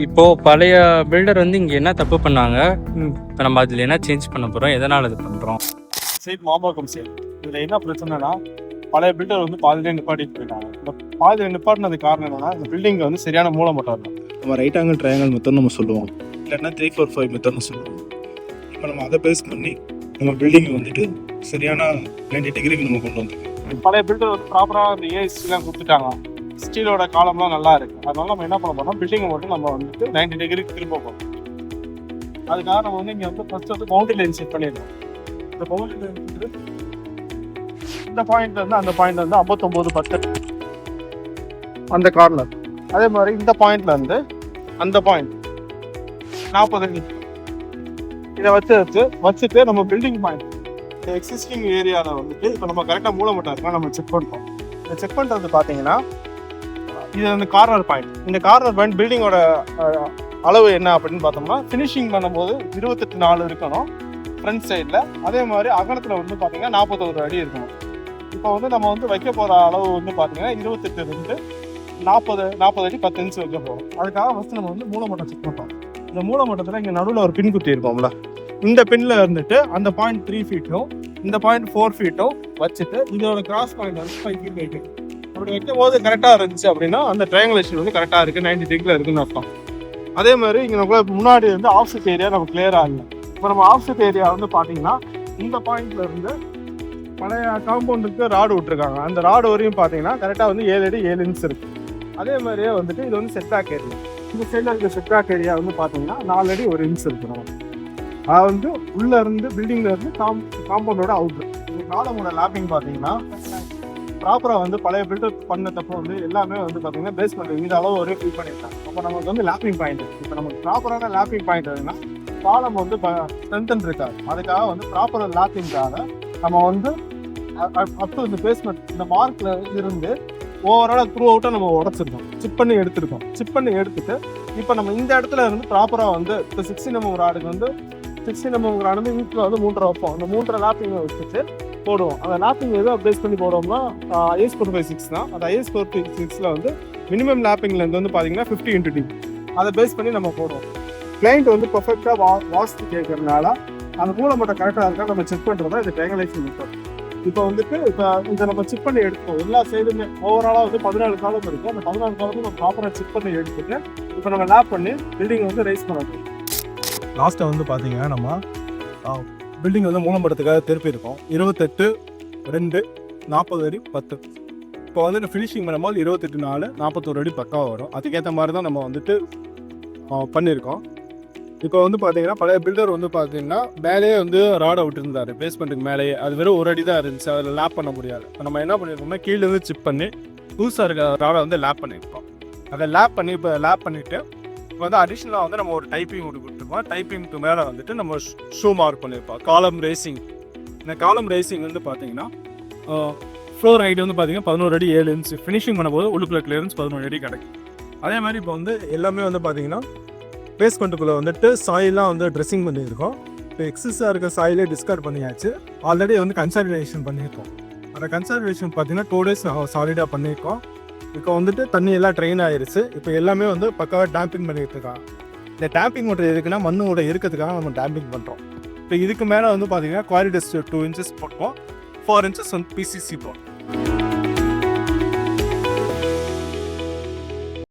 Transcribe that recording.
இப்போ பழைய பில்டர் வந்து இங்க என்ன தப்பு பண்ணாங்க? ம். இப்போ நம்ம அதுல என்ன சேஞ்ச் பண்ண போறோம்? எதனால இது பண்றோம்? சைட் மாம்பாக்கம் சைட் இதில் என்ன பிரச்சனைனா பழைய பில்டர் வந்து பாதியிலே நிப்பாட்டிட்டு போயிட்டாங்க. இந்த பாதியில் நிப்பாட்டினது காரணம் என்னன்னா இந்த பில்டிங் வந்து சரியான மூலமட்டம் இருக்கும். நம்ம ரைட் ஆங்கிள் ட்ரையாங்கிள் மெத்தட் நம்ம சொல்லுவோம், இல்லைன்னா 3-4-5 மெத்தட்னு சொல்லுவோம். இப்போ நம்ம அதை பேஸ் பண்ணி நம்ம பில்டிங்கை வந்துட்டு சரியான 90 டிகிரிக்கு நம்ம கொண்டு வந்துருக்கோம். பழைய பில்டர் வந்து ப்ராப்பராக அந்த ஏசிலாம் கொடுத்துட்டாங்க, ஸ்டீலோட காலம்லாம் நல்லா இருக்கு. அதனால நம்ம என்ன பண்ண போறோம், பில்டிங்கை மட்டும் நம்ம வந்துட்டு 90 டிகிரிக்கு திரும்ப போகிறோம். அதுக்காக நம்ம வந்து இங்கே வந்து ஃபர்ஸ்ட் வந்து பவுண்டரி லைன் செட் பண்ணிடுறோம். இந்த பவுண்டரி லைன் வந்து இந்த பாயிண்ட்ல இருந்து அந்த பாயிண்ட்ல இருந்து 59-10 அந்த கார்னர். அதே மாதிரி இந்த பாயிண்ட்ல இருந்து அந்த பாயிண்ட் 40 இதை வச்சுட்டு நம்ம பில்டிங் பாயிண்ட் எக்ஸிஸ்டிங் ஏரியாவில் வந்துட்டு இப்போ நம்ம கரெக்டாக மூலமட்டம் இருக்கா நம்ம செக் பண்ணுறோம். இந்த செக் பண்ணுறது பார்த்தீங்கன்னா இது வந்து கார்னர் பாயிண்ட். இந்த கார்னர் பாயிண்ட் பில்டிங்கோட அளவு என்ன அப்படின்னு பார்த்தோம்னா ஃபினிஷிங் பண்ணும்போது 28-4 இருக்கணும் ஃப்ரண்ட் சைடில். அதே மாதிரி அகலத்தில் வந்து பார்த்தீங்கன்னா 41 அடி இருக்கணும். இப்போ வந்து நம்ம வந்து வைக்க போகிற அளவு வந்து பார்த்தீங்கன்னா 28 40 அடி 10 இன்ச்சு வைக்க போகிறோம். அதுக்காக ஃபஸ்ட்டு நம்ம வந்து மூலமட்டம் செக் பண்ணுறோம். இந்த மூலமட்டத்தில் இங்கே நடுவில் ஒரு பின் குத்தி இருக்கோம்ல, இந்த பின்னில் இருந்துட்டு அந்த பாயிண்ட் 3 ஃபீட்டும் இந்த பாயிண்ட் 4 ஃபீட்டும் வச்சுட்டு இதோட கிராஸ் பாயிண்ட் வந்து 5 ஃபீட் வைக்கணும். அப்படி வைக்கும் போது கரெக்டாக இருந்துச்சு அப்படின்னா அந்த ட்ரையாங்குலேஷன் வந்து கரெக்டாக இருக்குது, 90 டிகிரியில் இருக்குன்னு அர்த்தம். அதே மாதிரி இங்கே நம்ம முன்னாடி வந்து ஆஃப்செட் ஏரியா நம்ம கிளியராக இல்லை. இப்போ நம்ம ஆஃப்செட் ஏரியா வந்து பார்த்தீங்கன்னா இந்த பாயிண்ட்ல இருந்து பழைய காம்பவுண்டுக்கு ராடு விட்டுருக்காங்க. அந்த ராடு வரையும் பார்த்தீங்கன்னா கரெக்டாக வந்து 7 அடி 7 இன்ச் இருக்குது. அதே மாதிரியே வந்துட்டு இது வந்து செட்பேக் ஏரியா. இந்த சைடில் இருக்க செட்பேக் ஏரியா வந்து பார்த்தீங்கன்னா 4 அடி 1 இன்ச் இருக்கு. நம்ம அது வந்து உள்ளே இருந்து பில்டிங்கில் இருந்து காம்பவுண்டோட அவுட்ரு. இந்த காலமோட லேப்பிங் பார்த்தீங்கன்னா ப்ராப்பராக வந்து பழைய பில்டர் பண்ண தப்போ வந்து எல்லாமே வந்து பார்த்தீங்கன்னா பேஸ்மெண்ட் இந்த அளவு வரையும் ஃபில் பண்ணியிருக்காங்க. அப்போ நமக்கு வந்து லேப்பிங் பாயிண்ட் இப்போ நமக்கு ப்ராப்பரான லேப்பிங் பாயிண்ட் இருக்குன்னா காலம் வந்து ஸ்ட்ரென்தன் இருக்காது. அதுக்காக வந்து ப்ராப்பராக லேப்பிங்காக நம்ம வந்து அப் டு இந்த பேஸ்மெண்ட் இந்த மார்க்ல இருந்து ஓவராலாக த்ரூ அவுட்டாக நம்ம உடச்சிருக்கோம், சிப் பண்ணி எடுத்துட்டு இப்போ நம்ம இந்த இடத்துல இருந்து ப்ராப்பராக வந்து இப்போ 60 mm ராடுக்கு வந்து 60 mm ராடு வந்து வீட்டில் வந்து 3.5 வைப்போம். அந்த 3.5 லேப்பிங்கை வச்சுட்டு போடுவோம். அந்த லேப்பிங் எதுவும் அப்டேஸ் பண்ணி போடுவோம்னா IS 456 தான். அந்த IS 456 வந்து மினிமம் லேப்பிங்லேருந்து வந்து பார்த்தீங்கன்னா 50 × D அதை பேஸ் பண்ணி நம்ம போடுவோம். கிளைண்ட் வந்து பர்ஃபெக்டாக வாஸ்து கேட்கறதுனால அந்த மூலமட்டம் கரெக்டாக இருக்கா நம்ம செக் பண்ணுறது தான் இந்த ட்ரையாங்குலேஷன் மெத்தட். இப்போ வந்துட்டு இப்போ இதை நம்ம செக் பண்ணி எடுத்துக்கோம். எல்லா சைடுமே ஓவராலாக வந்து 14 காலம் இருக்குது. அந்த 14 காலத்தையும் நம்ம ப்ராப்பராக செக் பண்ணி எடுத்துட்டு இப்போ நம்ம லேப் பண்ணி பில்டிங் வந்து ரைஸ் பண்ணணும். லாஸ்ட்டை வந்து பார்த்தீங்கன்னா நம்ம பில்டிங் வந்து மூலமட்டத்துக்காக திருப்பியிருக்கோம். 28-2 40 அடி 10. இப்போ வந்துட்டு ஃபினிஷிங் பண்ணும்போது 28-4 41 அடி பக்காவாக வரும். அதுக்கேற்ற மாதிரி தான் நம்ம வந்துட்டு பண்ணியிருக்கோம். இப்போ வந்து பார்த்தீங்கன்னா பழைய பில்டர் வந்து பார்த்தீங்கன்னா மேலேயே வந்து ராடை விட்டுருந்தாரு பேஸ்மெண்ட்டுக்கு மேலேயே. அது வெறும் 1 அடி தான் இருந்துச்சு, அதில் லேப் பண்ண முடியாது. இப்போ நம்ம என்ன பண்ணியிருக்கோம்னா கீழேருந்து சிப் பண்ணி புதுசாக இருக்க ராடை வந்து லேப் பண்ணியிருக்கோம். அதை லேப் பண்ணிவிட்டு இப்போ வந்து அடிஷ்னலாக வந்து நம்ம ஒரு டைப்பிங் கொடுத்துருப்போம். டைப்பிங்க்கு மேலே வந்துட்டு நம்ம ஷூ மார்க் பண்ணியிருப்போம். காலம் ரேசிங். இந்த காலம் ரேசிங் வந்து பார்த்தீங்கன்னா ஃப்ளோர் ஹைட் வந்து பார்த்தீங்கன்னா 11 அடி 7 இன்ச். ஃபினிஷிங் பண்ணும்போது உள்ளுக்குள்ள கிளியரன்ஸ் 11 அடி கிடைக்கும். அதே மாதிரி இப்போ வந்து எல்லாமே வந்து பார்த்தீங்கன்னா பேஸ்மெண்ட்டுக்குள்ளே வந்துட்டு சாயிலாம் வந்து ட்ரெஸ்ஸிங் பண்ணியிருக்கோம். இப்போ எக்ஸஸாக இருக்க சாயிலே டிஸ்கார்ட் பண்ணியாச்சு. ஆல்ரெடி வந்து கன்சாலிடேஷன் பண்ணியிருக்கோம். அந்த கன்சாலிடேஷன் பார்த்தீங்கன்னா 2 days சாலிடாக பண்ணியிருக்கோம். இப்போ வந்துட்டு தண்ணி எல்லாம் ட்ரெயின் ஆகிருச்சு. இப்போ எல்லாமே வந்து பக்காவாக டேம்பிங் பண்ணிகிட்டு இருக்காங்க. இந்த டேம்பிங் மட்டும் எதுக்குன்னா மண்ணோட இருக்கிறதுக்காக நம்ம டேம்பிங் பண்ணுறோம். இப்போ இதுக்கு மேலே வந்து பார்த்தீங்கன்னா குவாலிட்டி 2 inches போட்டோம், 4 inches வந்து PCC போட்டோம்.